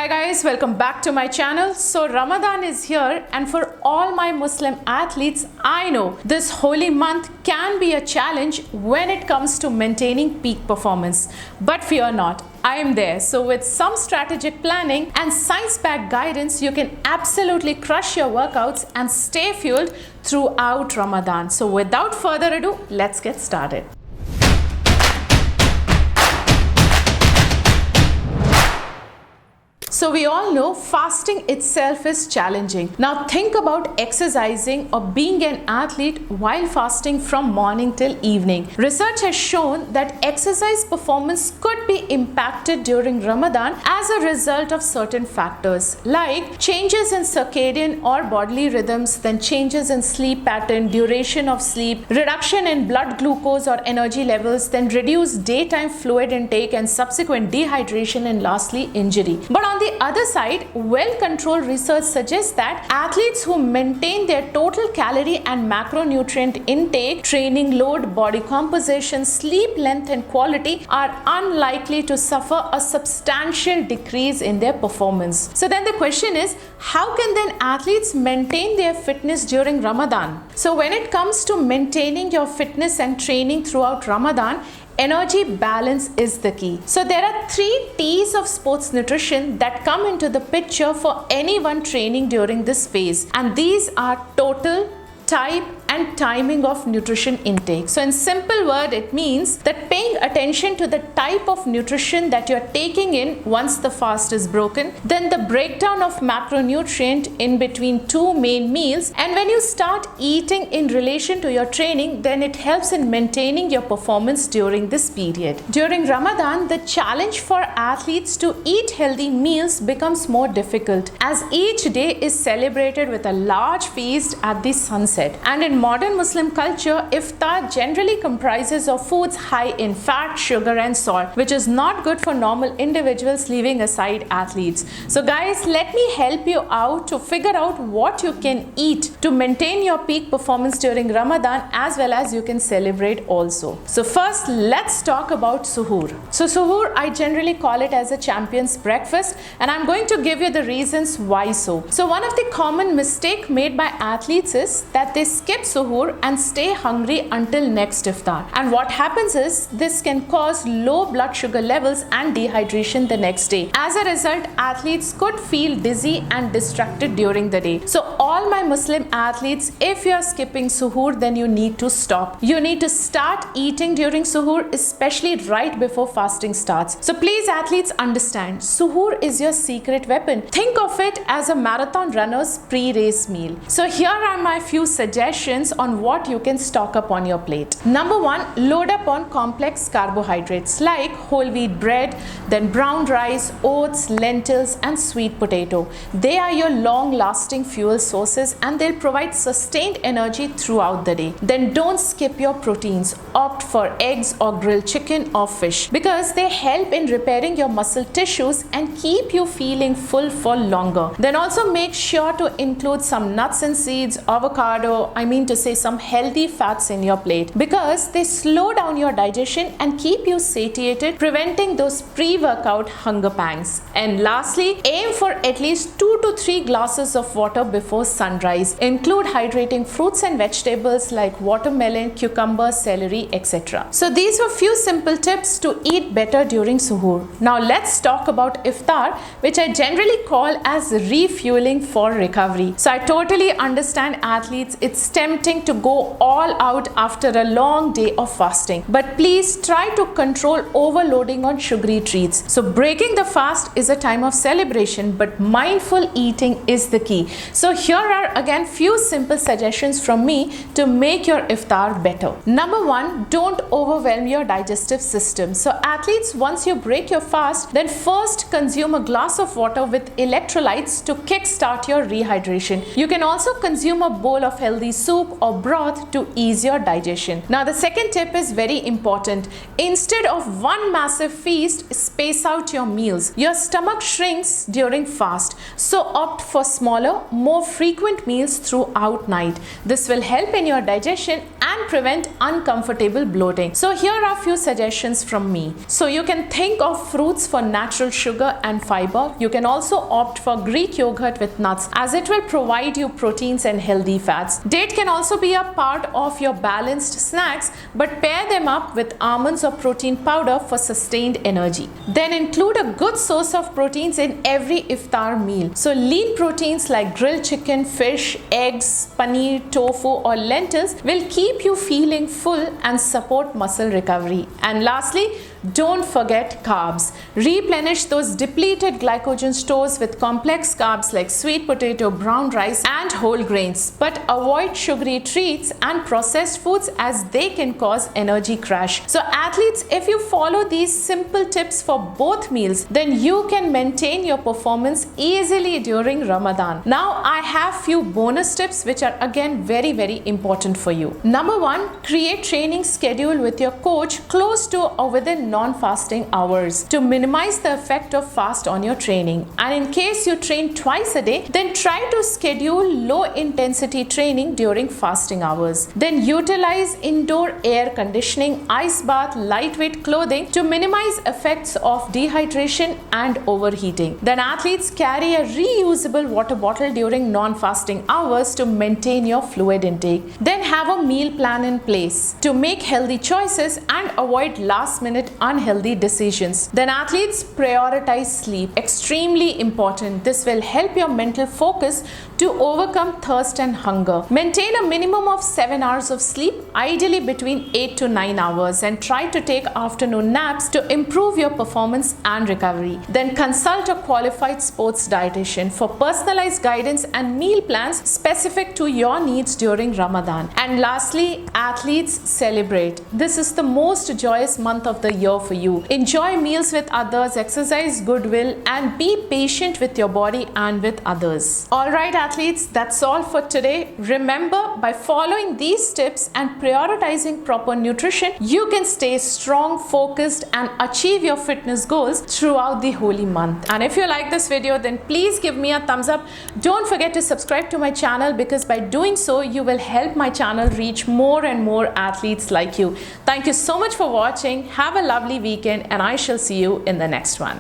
Hi guys, welcome back to my channel. So Ramadan is here, and for all my Muslim athletes, I know this holy month can be a challenge when it comes to maintaining peak performance. But fear not, I am there. So with some strategic planning and science-backed guidance, you can absolutely crush your workouts and stay fueled throughout Ramadan. So without further ado, let's get started. So we all know fasting itself is challenging. Now think about exercising or being an athlete while fasting from morning till evening. Research has shown that exercise performance could be impacted during Ramadan as a result of certain factors like changes in circadian or bodily rhythms, then changes in sleep pattern, duration of sleep, reduction in blood glucose or energy levels, then reduced daytime fluid intake and subsequent dehydration, and lastly injury. But on the other side, well-controlled research suggests that athletes who maintain their total calorie and macronutrient intake, training load, body composition, sleep length and quality are unlikely to suffer a substantial decrease in their performance. So then the question is, how can then athletes maintain their fitness during Ramadan? So when it comes to maintaining your fitness and training throughout Ramadan, energy balance is the key. So there are 3 T's of sports nutrition that come into the picture for anyone training during this phase, and these are total, type and timing of nutrition intake. So in simple word, it means that paying attention to the type of nutrition that you're taking in once the fast is broken, then the breakdown of macronutrient in between 2 main meals, and when you start eating in relation to your training, then it helps in maintaining your performance during this period. During Ramadan, the challenge for athletes to eat healthy meals becomes more difficult as each day is celebrated with a large feast at the sunset. And in modern Muslim culture, iftar generally comprises of foods high in fat, sugar and salt, which is not good for normal individuals, leaving aside athletes. So guys, let me help you out to figure out what you can eat to maintain your peak performance during Ramadan, as well as you can celebrate also. So first, let's talk about suhoor. So suhoor, I generally call it as a champion's breakfast, and I'm going to give you the reasons why so. So one of the common mistake made by athletes is that they skip suhoor and stay hungry until next iftar, and what happens is this can cause low blood sugar levels and dehydration the next day. As a result, athletes could feel dizzy and distracted during the day. So all my Muslim athletes, if you are skipping suhoor, then you need to stop. You need to start eating during suhoor, especially right before fasting starts. So please athletes, understand, suhoor is your secret weapon. Think of it as a marathon runner's pre-race meal. So here are my few suggestions on what you can stock up on your plate. Number 1, load up on complex carbohydrates like whole wheat bread, then brown rice, oats, lentils and sweet potato. They are your long-lasting fuel sources and they'll provide sustained energy throughout the day. Then don't skip your proteins. Opt for eggs or grilled chicken or fish because they help in repairing your muscle tissues and keep you feeling full for longer. Then also make sure to include some nuts and seeds, avocado, to say some healthy fats in your plate because they slow down your digestion and keep you satiated, preventing those pre-workout hunger pangs. And lastly, aim for at least 2 to 3 glasses of water before sunrise. Include hydrating fruits and vegetables like watermelon, cucumber, celery, etc. So these were few simple tips to eat better during suhoor. Now let's talk about iftar, which I generally call as refueling for recovery. So I totally understand athletes, it's tempting to go all out after a long day of fasting, but please try to control overloading on sugary treats. So breaking the fast is a time of celebration, but mindful eating is the key. So here are again few simple suggestions from me to make your iftar better. Number 1, don't overwhelm your digestive system. So athletes, once you break your fast, then first consume a glass of water with electrolytes to kickstart your rehydration. You can also consume a bowl of healthy soup soup or broth to ease your digestion. Now the second tip is very important. Instead of one massive feast, space out your meals. Your stomach shrinks during fast, so opt for smaller, more frequent meals throughout night. This will help in your digestion and prevent uncomfortable bloating. So here are a few suggestions from me. So you can think of fruits for natural sugar and fiber. You can also opt for Greek yogurt with nuts, as it will provide you proteins and healthy fats. Date can also be a part of your balanced snacks, but pair them up with almonds or protein powder for sustained energy. Then include a good source of proteins in every iftar meal. So lean proteins like grilled chicken, fish, eggs, paneer, tofu or lentils will keep you feeling full and support muscle recovery. And lastly, don't forget carbs. Replenish those depleted glycogen stores with complex carbs like sweet potato, brown rice and whole grains. But avoid sugary treats and processed foods, as they can cause energy crash. So athletes, if you follow these simple tips for both meals, then you can maintain your performance easily during Ramadan. Now I have few bonus tips which are again very important for you. Number 1, create training schedule with your coach close to or within non-fasting hours to minimize the effect of fast on your training. And in case you train twice a day, then try to schedule low intensity training during fasting hours. Then utilize indoor air conditioning, ice bath, lightweight clothing to minimize effects of dehydration and overheating. Then athletes carry a reusable water bottle during non-fasting hours to maintain your fluid intake. Then have a meal plan in place to make healthy choices and avoid last-minute unhealthy decisions. Then athletes, prioritize sleep. Extremely important. This will help your mental focus to overcome thirst and hunger. Maintain a minimum of 7 hours of sleep, ideally between 8 to 9 hours, and try to take afternoon naps to improve your performance and recovery. Then consult a qualified sports dietitian for personalized guidance and meal plans specific to your needs during Ramadan. And lastly, athletes, celebrate. This is the most joyous month of the year for you. Enjoy meals with others, exercise goodwill, and be patient with your body and with others. Alright athletes, that's all for today. Remember, by following these tips and prioritizing proper nutrition, you can stay strong, focused, and achieve your fitness goals throughout the holy month. And if you like this video, then please give me a thumbs up. Don't forget to subscribe to my channel, because by doing so, you will help my channel reach more and more athletes like you. Thank you so much for watching. Have a lovely weekend, and I shall see you in the next one.